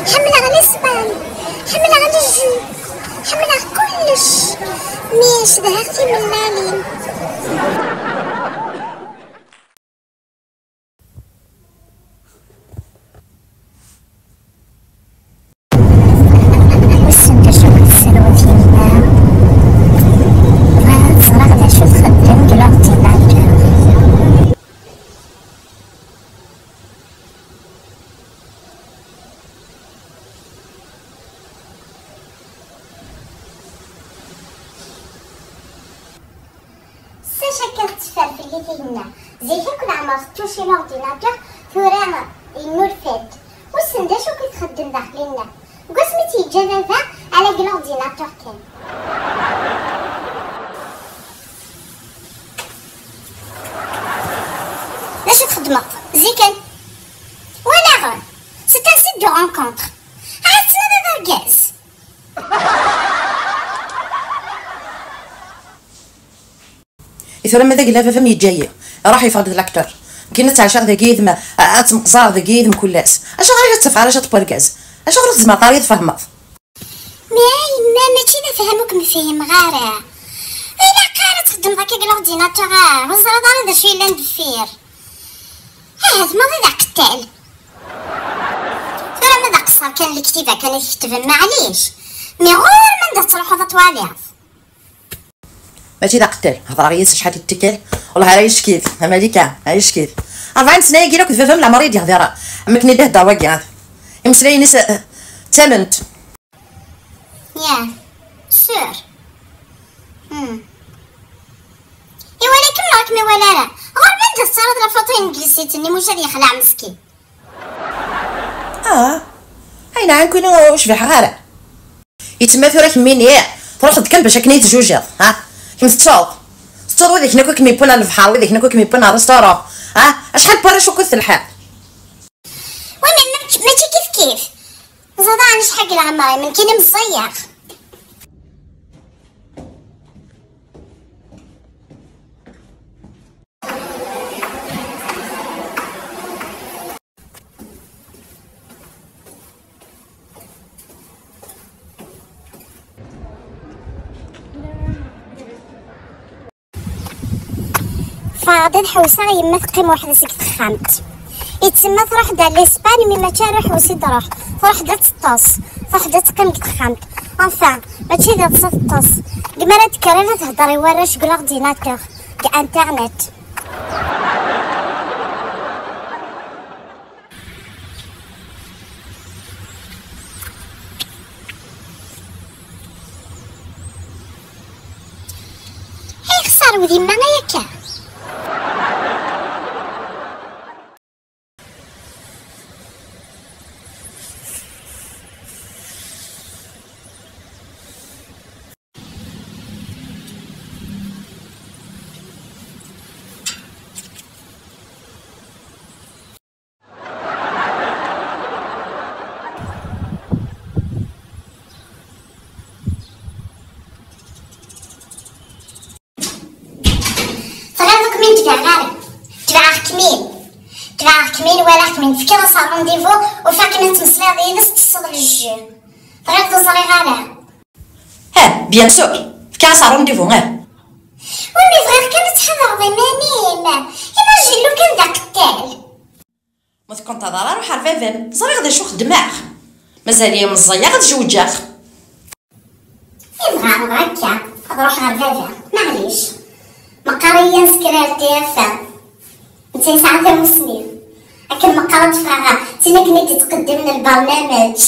حملة على الاسبان، حملة على الجو، حملة على كلش. ماشي ظهرتي من اللالين. شكل تفر في اللي فيهنا زي كل عمر توشي لورديناتور ثورا المرفد والسندا شو كتخدم داخلنا وقسمتي جذابة على لورديناتور كان لاش تخدمك زي كان ولا غير سي ان سيت دو رونكونتر عرفتنا دابا كاز إذا لما ذاك لافا فمي جاية راح يفقد الاكتر كاين تعشق ذاك ما تمقزار ذاك كلاس اش غير تفعل اش تبركاز اش غير تزعما طريق فهمت ما ماشي نفهمك مفهم غير الا قالت تخدم داك الاورديناتور وزرا دار هذا شي اللي ندفير هذا ما ذاك قتال راه ما قصر كان اللي كتيبه كان يكتب معليش مي غير من تروحوا للطواليت ماشي دا قتال هضر غير شحال التكال والله راه يشكيت مالك هاي يشكيت 40 سنه يجي لك فهم العمر يدي هضره اما كني به دوا كاع يمسلي ناس تمنت يا سور ولكن راك مي ولا لا غير من تصرد لا فوطين انجليزيتني مش غادي يخلع مسكين هاي نعم كاين واش في حاره يتما ثورك مين تروح تكلم باش كنيت جوجات كيما تصوت وذيك ناكل كيما يبون على البحر وذيك ناكل كيما يبون على الريستورون شحال باراشو كث الحال ماشي كيف زاد انا شحال العمر من كاين مزيق فاضل حوسه يما تقيم واحده سيك تخامت يتسمى تروح دا لاسباني مما تروح وسيد روح تروح دا تطاس تروح دا تقيم تخامت انفان ماشي دا تطاس كما راه تكرر تهضري وراش كلارديناتور كانترنت هي خسر ودي ما ياك كمين ولا كمين فكرة صار رونديفو وفاك من تمسلي ديالس تصل للجو طريق توصلي غالا بيان سور فكرة صار رونديفو ومي فغير كانت تحضر ضمانيم ايماجين لو كان داك التال ما تكون تهضر روح عرفافن زري غدا شو خدماغ مازال هي مزيا غتجوجاغ يبغى هكا غنروح عرفافن معليش مقاريا سكراتي فا انتي ساعات المسنين لكن مقالة فراغة تينا كنتي تقدم لنا البرنامج